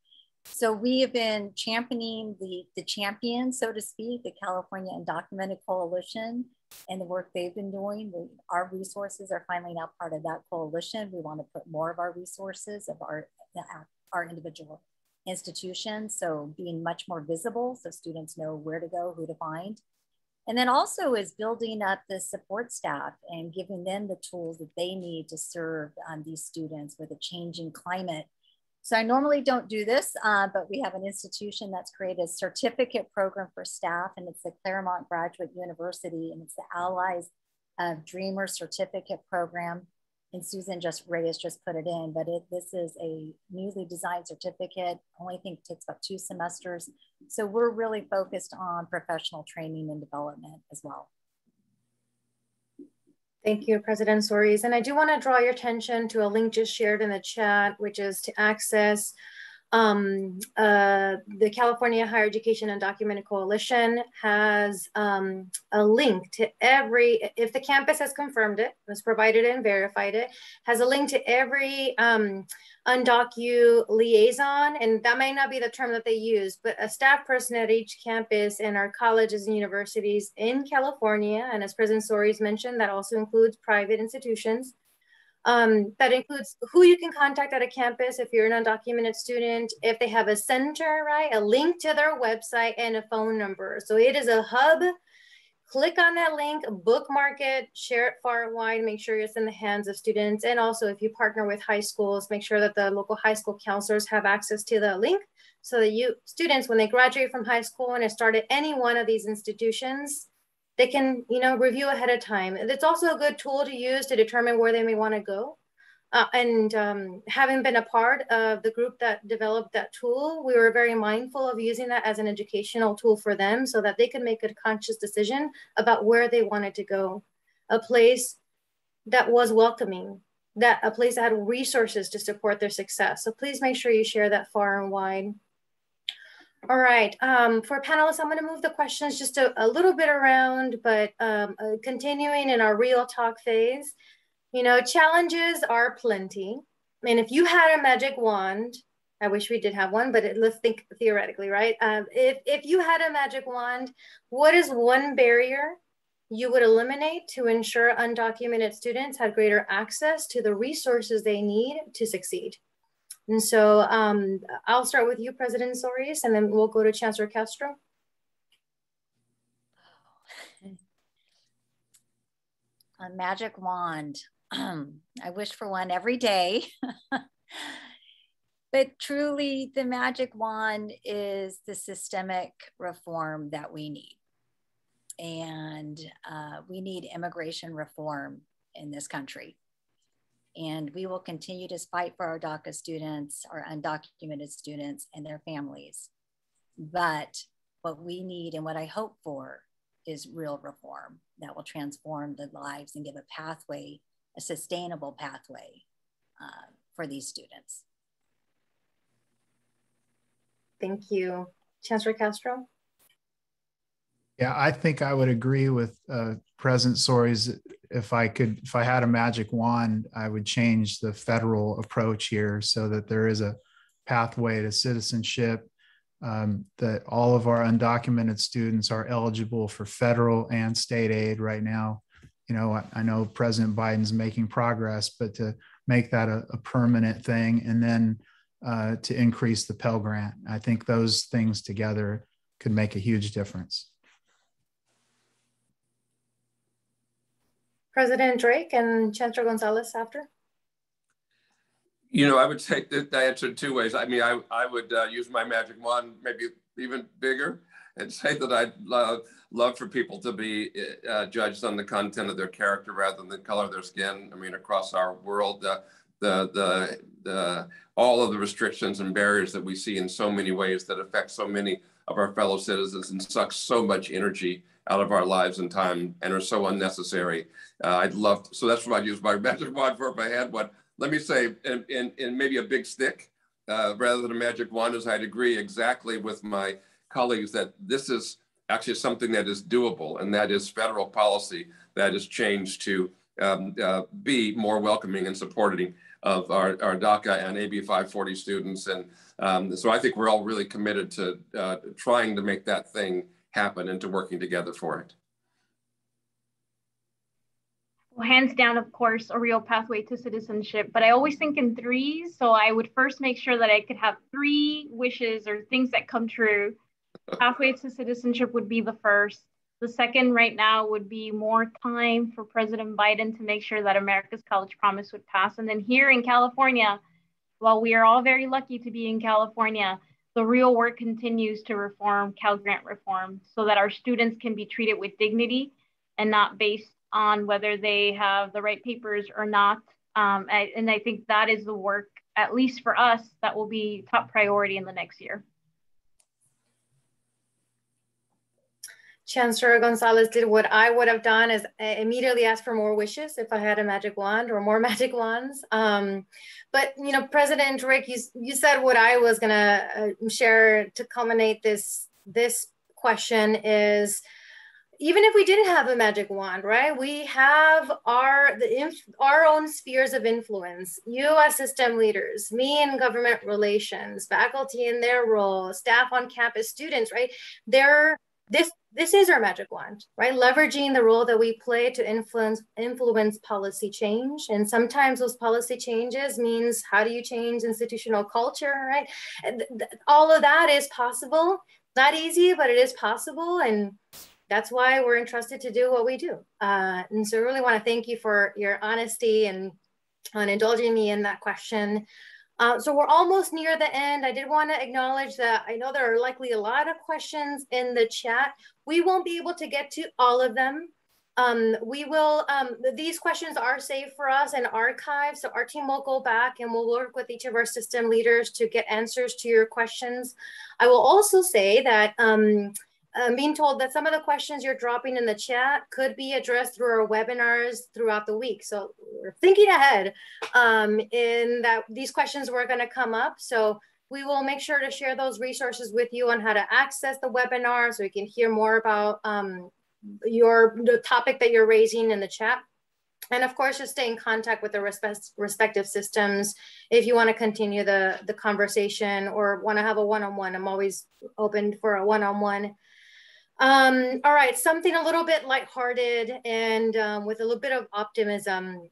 S7: So we have been championing the champions, so to speak, the California Undocumented Coalition and the work they've been doing. Our resources are finally now part of that coalition. We want to put more of our resources of our individual institutions, so being much more visible so students know where to go, who to find. And then also is building up the support staff and giving them the tools that they need to serve these students with a changing climate. So I normally don't do this, but we have an institution that's created a certificate program for staff, and it's the Claremont Graduate University, and it's the Allies of Dreamers Certificate Program. And Susan Reyes just put it in, but this is a newly designed certificate. Only think it takes about 2 semesters. So we're really focused on professional training and development as well.
S3: Thank you, President Soares. And I do want to draw your attention to a link just shared in the chat, which is to access the California Higher Education Undocumented Coalition has a link to if the campus has confirmed it, has provided it and verified it, has a link to every undocu liaison, and that may not be the term that they use, but a staff person at each campus in our colleges and universities in California. And as President Soares mentioned, that also includes private institutions. That includes who you can contact at a campus if you're an undocumented student, if they have a center, right? A link to their website and a phone number. So it is a hub. Click on that link, bookmark it, share it far and wide, make sure it's in the hands of students. And also if you partner with high schools, make sure that the local high school counselors have access to the link so that students, when they graduate from high school and start at any one of these institutions, they can, review ahead of time. It's also a good tool to use to determine where they may want to go. Having been a part of the group that developed that tool, we were very mindful of using that as an educational tool for them so that they could make a conscious decision about where they wanted to go. A place that was welcoming, a place that had resources to support their success. So please make sure you share that far and wide. All right, for panelists, I'm going to move the questions just a little bit around, but continuing in our real talk phase. Challenges are plenty. And if you had a magic wand, I wish we did have one, but let's think theoretically, right? If you had a magic wand, what is one barrier you would eliminate to ensure undocumented students have greater access to the resources they need to succeed? And so I'll start with you, President Soares, and then we'll go to Chancellor Castro.
S7: A magic wand. I wish for one every day. But truly, the magic wand is the systemic reform that we need. And we need immigration reform in this country. And we will continue to fight for our DACA students, our undocumented students, and their families. But what we need and what I hope for is real reform that will transform the lives and give a pathway, a sustainable pathway for these students.
S3: Thank you. Chancellor Castro?
S4: Yeah, I think I would agree with President Soares. If I had a magic wand, I would change the federal approach here so that there is a pathway to citizenship, that all of our undocumented students are eligible for federal and state aid right now. You know, I know President Biden's making progress, but to make that a permanent thing, and then to increase the Pell Grant, I think those things together could make a huge difference.
S3: President Drake and Chancellor Gonzales after.
S5: You know, I would take the answer 2 ways. I mean, I would use my magic wand, maybe even bigger, and say that I'd love for people to be judged on the content of their character rather than the color of their skin. I mean, across our world, all of the restrictions and barriers that we see in so many ways that affect so many of our fellow citizens and suck so much energy out of our lives and time and are so unnecessary. I'd love to, so that's what I'd use my magic wand for if I had one. Let me say, in maybe a big stick, rather than a magic wand, is I'd agree exactly with my colleagues that this is actually something that is doable, and that is federal policy that is changed to be more welcoming and supporting of our Daca and AB 540 students. And so I think we're all really committed to trying to make that thing happen and to working together for it.
S6: Well, hands down, of course, a real pathway to citizenship, but I always think in threes. So I would first make sure that I could have 3 wishes or things that come true. Pathway to citizenship would be the first. The second right now would be more time for President Biden to make sure that America's College Promise would pass. And then here in California, while we are all very lucky to be in California, the real work continues to reform Cal Grant reform so that our students can be treated with dignity and not based on whether they have the right papers or not. And I think that is the work, at least for us, that will be top priority in the next year.
S3: Chancellor Gonzales did what I would have done, is immediately ask for more wishes if I had a magic wand or more magic wands. But you know, President Drake, you said what I was gonna share to culminate this question is, even if we didn't have a magic wand, right? We have our own spheres of influence. You as system leaders, me in government relations, faculty in their role, staff on campus, students, right? This is our magic wand, right? Leveraging the role that we play to influence policy change. And sometimes those policy changes means, how do you change institutional culture, right? And all of that is possible. Not easy, but it is possible. And that's why we're entrusted to do what we do. And so I really want to thank you for your honesty and on indulging me in that question. So we're almost near the end. I did want to acknowledge that I know there are likely a lot of questions in the chat. We won't be able to get to all of them. These questions are saved for us and archived. So our team will go back and we'll work with each of our system leaders to get answers to your questions. I will also say that I'm being told that some of the questions you're dropping in the chat could be addressed through our webinars throughout the week. So we're thinking ahead in that these questions were going to come up. So we will make sure to share those resources with you on how to access the webinar so you can hear more about the topic that you're raising in the chat. And of course, just stay in contact with the respective systems. If you want to continue the conversation or want to have a one-on-one, I'm always open for a one-on-one. All right, something a little bit lighthearted and with a little bit of optimism,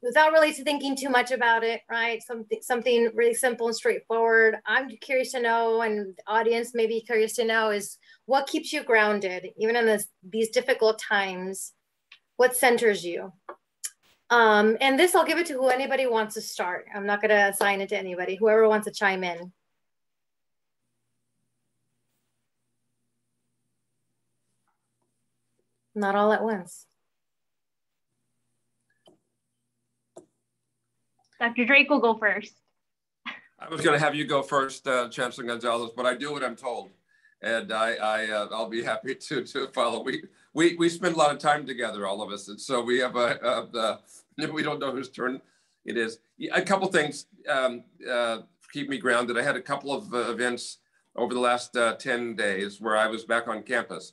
S3: without really thinking too much about it, right? Something really simple and straightforward. I'm curious to know, and the audience may be curious to know, is what keeps you grounded, even in these difficult times? What centers you? And this, I'll give it to who anybody wants to start. I'm not gonna assign it to anybody, whoever wants to chime in. Not all at once.
S6: Dr. Drake will go first.
S5: I was going to have you go first, Chancellor Gonzales, but I do what I'm told, and I'll be happy to follow. We spend a lot of time together, all of us, and so we have we don't know whose turn it is. A couple things keep me grounded. I had a couple of events over the last 10 days where I was back on campus.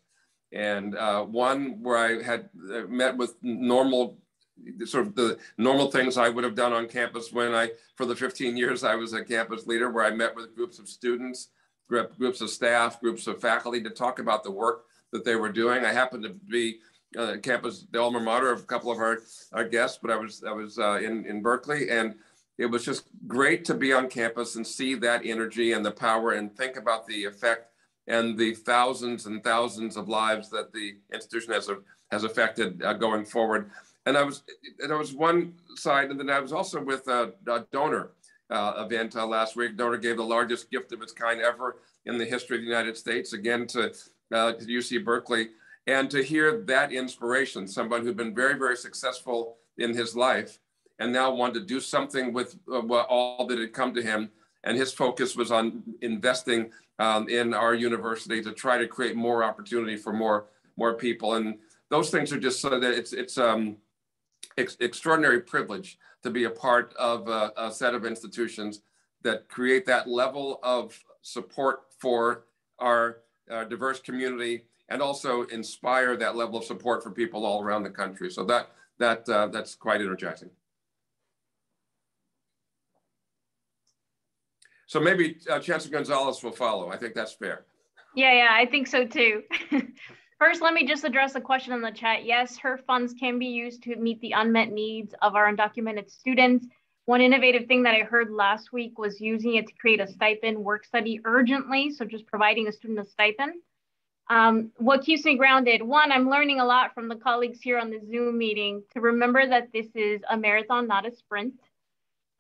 S5: And one where I had met with the normal things I would have done on campus for the 15 years I was a campus leader, where I met with groups of students, groups of staff, groups of faculty to talk about the work that they were doing. I happened to be campus, the alma mater of a couple of our guests, but I was in Berkeley, and it was just great to be on campus and see that energy and the power and think about the effect and the thousands and thousands of lives that the institution has affected going forward. And there was one side, and then I was also with a donor event last week. Donor gave the largest gift of its kind ever in the history of the United States, again to UC Berkeley. And to hear that inspiration, someone who'd been very, very successful in his life and now wanted to do something with all that had come to him. And his focus was on investing in our university to try to create more opportunity for more people. And those things are just so that it's extraordinary privilege to be a part of a set of institutions that create that level of support for our diverse community, and also inspire that level of support for people all around the country. So that's quite energizing. So maybe Chancellor Gonzales will follow. I think that's fair.
S6: Yeah, I think so too. First, let me just address a question in the chat. Yes, HER funds can be used to meet the unmet needs of our undocumented students. One innovative thing that I heard last week was using it to create a stipend work study urgently. So just providing a student a stipend. What keeps me grounded? One, I'm learning a lot from the colleagues here on the Zoom meeting to remember that this is a marathon, not a sprint.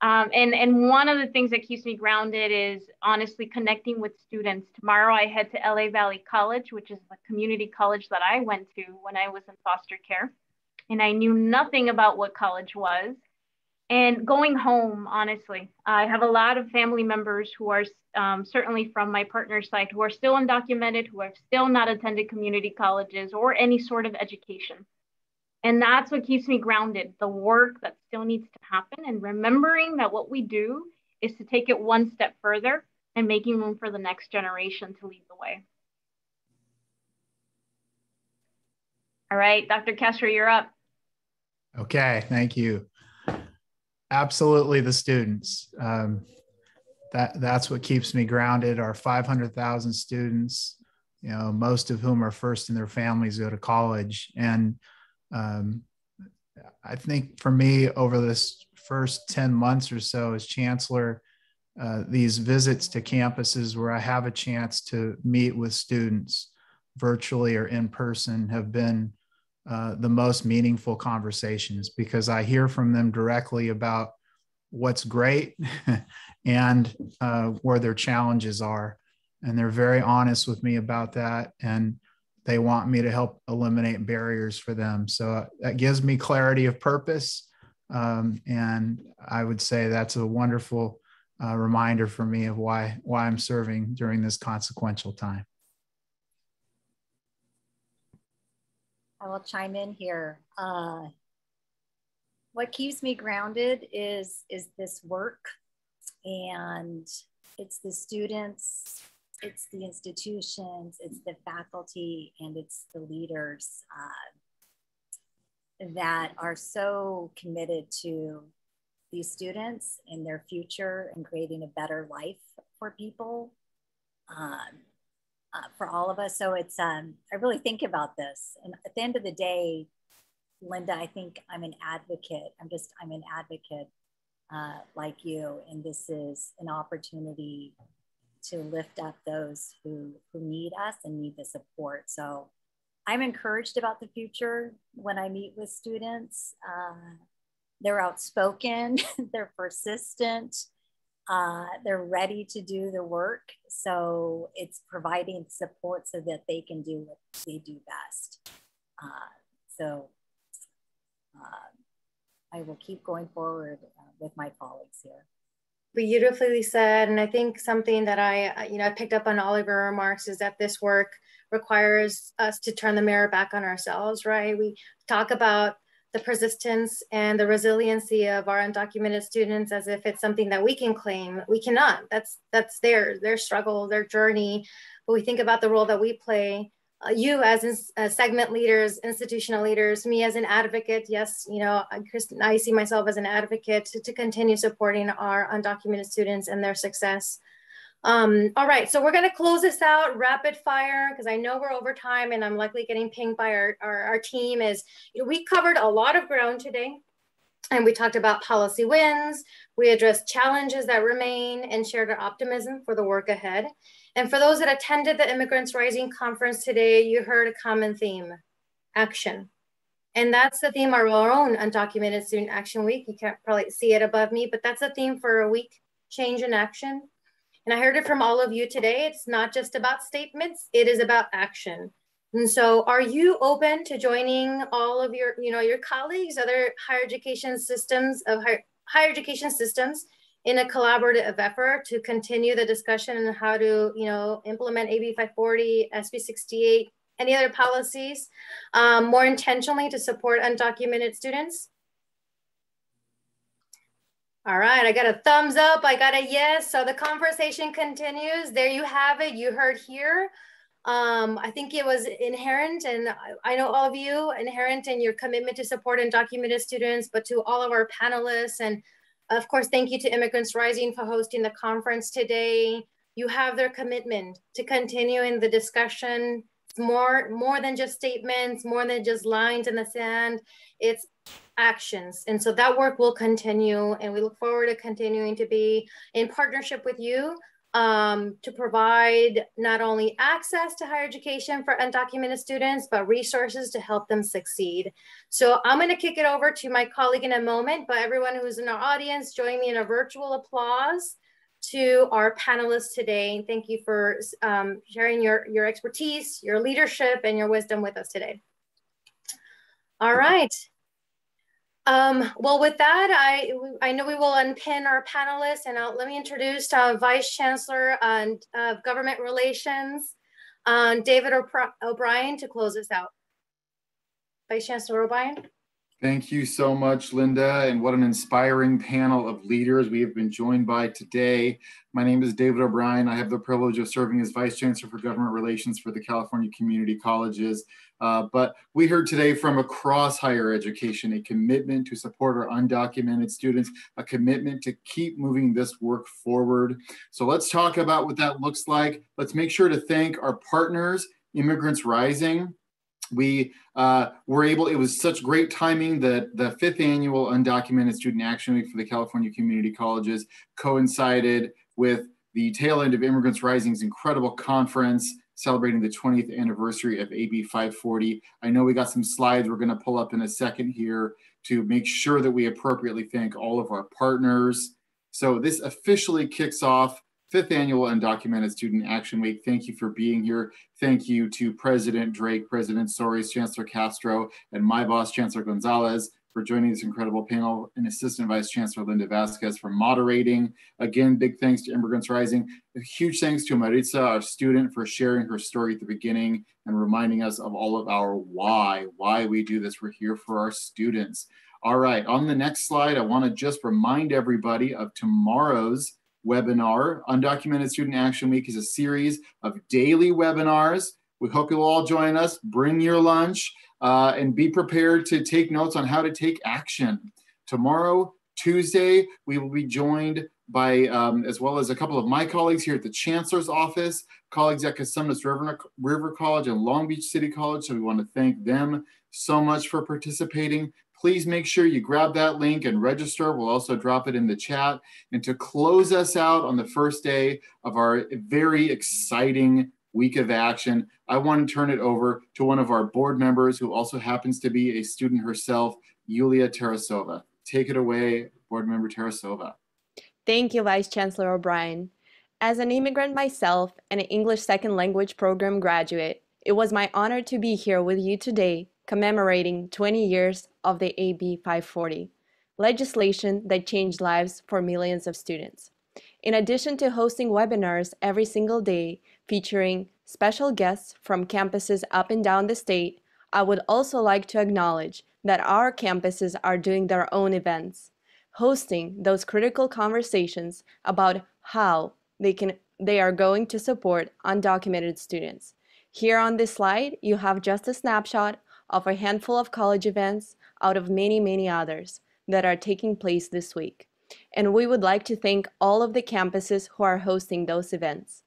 S6: And one of the things that keeps me grounded is honestly connecting with students. Tomorrow I head to LA Valley College, which is the community college that I went to when I was in foster care. And I knew nothing about what college was. And going home, honestly, I have a lot of family members who are certainly from my partner's side, who are still undocumented, who have still not attended community colleges or any sort of education. And that's what keeps me grounded, the work that still needs to happen, and remembering that what we do is to take it one step further and making room for the next generation to lead the way. All right, Dr. Castro, you're up.
S4: Okay, thank you. Absolutely, the students. That's what keeps me grounded. Our 500,000 students, most of whom are first in their families, go to college. And I think for me, over this first 10 months or so as chancellor, these visits to campuses where I have a chance to meet with students virtually or in person have been the most meaningful conversations, because I hear from them directly about what's great and where their challenges are. And they're very honest with me about that. And they want me to help eliminate barriers for them. So that gives me clarity of purpose. And I would say that's a wonderful reminder for me of why I'm serving during this consequential time.
S7: I will chime in here. What keeps me grounded is this work, and it's the students, it's the institutions, it's the faculty, and it's the leaders that are so committed to these students and their future and creating a better life for people, for all of us. So it's, I really think about this. And at the end of the day, Linda, I think I'm an advocate. I'm an advocate like you. And this is an opportunity to lift up those who need us and need the support. So I'm encouraged about the future when I meet with students. They're outspoken, they're persistent, they're ready to do the work. So it's providing support so that they can do what they do best. I will keep going forward with my colleagues here.
S3: Beautifully said. And I think something that I picked up on all of your remarks is that this work requires us to turn the mirror back on ourselves, right? We talk about the persistence and the resiliency of our undocumented students as if it's something that we can claim. We cannot. That's their struggle, their journey. But we think about the role that we play. You as segment leaders, institutional leaders, me as an advocate. Yes, you know, Kristen, I see myself as an advocate to continue supporting our undocumented students and their success. All right, so we're gonna close this out rapid fire because I know we're over time and I'm likely getting pinged by our team. We covered a lot of ground today. And we talked about policy wins, we addressed challenges that remain, and shared our optimism for the work ahead. And for those that attended the Immigrants Rising conference today, you heard a common theme: action. And that's the theme of our own Undocumented Student Action Week. You can't probably see it above me, but that's the theme for a week: change in action. And I heard it from all of you today. It's not just about statements, it is about action. And so are you open to joining all of your, your colleagues, other higher education systems in a collaborative effort to continue the discussion on how to, implement AB 540, SB 68, any other policies more intentionally to support undocumented students? All right, I got a thumbs up, I got a yes. So the conversation continues. There you have it, you heard here. I think it was inherent, and I know all of you, inherent in your commitment to support undocumented students, but to all of our panelists. And of course, thank you to Immigrants Rising for hosting the conference today. You have their commitment to continuing the discussion. It's more than just statements, more than just lines in the sand, it's actions. And so that work will continue, and we look forward to continuing to be in partnership with you to provide not only access to higher education for undocumented students, but resources to help them succeed. So I'm going to kick it over to my colleague in a moment, but everyone who's in our audience, join me in a virtual applause to our panelists today. Thank you for sharing your expertise, your leadership, and your wisdom with us today. All right. Well, with that, I know we will unpin our panelists, and let me introduce Vice Chancellor of Government Relations, David O'Brien, to close us out. Vice Chancellor O'Brien.
S8: Thank you so much, Linda, and what an inspiring panel of leaders we have been joined by today. My name is David O'Brien. I have the privilege of serving as Vice Chancellor for Government Relations for the California Community Colleges. But we heard today from across higher education a commitment to support our undocumented students, a commitment to keep moving this work forward. So let's talk about what that looks like. Let's make sure to thank our partners, Immigrants Rising. We were able, it was such great timing that the 5th annual Undocumented Student Action Week for the California Community Colleges coincided with the tail end of Immigrants Rising's incredible conference celebrating the 20th anniversary of AB 540. I know we got some slides we're going to pull up in a second here to make sure that we appropriately thank all of our partners. So this officially kicks off 5th Annual Undocumented Student Action Week. Thank you for being here. Thank you to President Drake, President Soares, Chancellor Castro, and my boss, Chancellor Gonzales, for joining this incredible panel, and Assistant Vice Chancellor Linda Vasquez for moderating. Again, big thanks to Immigrants Rising. A huge thanks to Maritza, our student, for sharing her story at the beginning and reminding us of all of our why we do this. We're here for our students. All right, on the next slide, I want to just remind everybody of tomorrow's webinar. Undocumented Student Action Week is a series of daily webinars. We hope you'll all join us. Bring your lunch and be prepared to take notes on how to take action. Tomorrow, Tuesday, we will be joined by, as well as a couple of my colleagues here at the Chancellor's Office, colleagues at Cosumnes River College and Long Beach City College. So we want to thank them so much for participating. Please make sure you grab that link and register. We'll also drop it in the chat. And to close us out on the first day of our very exciting week of action, I want to turn it over to one of our board members who also happens to be a student herself, Yulia Tarasova. Take it away, board member Tarasova.
S9: Thank you, Vice Chancellor O'Brien. As an immigrant myself and an English second language program graduate, it was my honor to be here with you today, commemorating 20 years of the AB 540, legislation that changed lives for millions of students. In addition to hosting webinars every single day featuring special guests from campuses up and down the state, I would also like to acknowledge that our campuses are doing their own events, hosting those critical conversations about how they are going to support undocumented students. Here on this slide, you have just a snapshot of a handful of college events out of many, many others that are taking place this week. And we would like to thank all of the campuses who are hosting those events.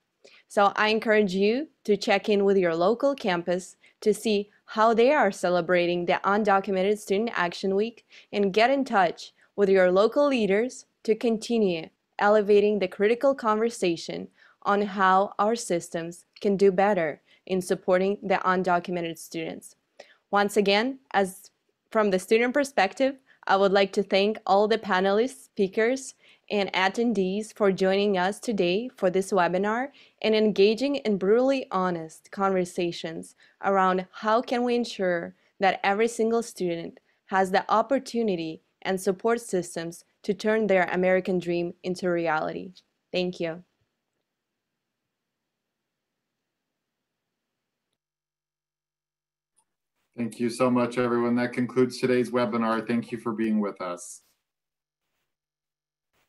S9: So I encourage you to check in with your local campus to see how they are celebrating the Undocumented Student Action Week and get in touch with your local leaders to continue elevating the critical conversation on how our systems can do better in supporting the undocumented students. Once again, as from the student perspective, I would like to thank all the panelists, speakers, and attendees for joining us today for this webinar and engaging in brutally honest conversations around how can we ensure that every single student has the opportunity and support systems to turn their American dream into reality. Thank you.
S8: Thank you so much, everyone. That concludes today's webinar. Thank you for being with us.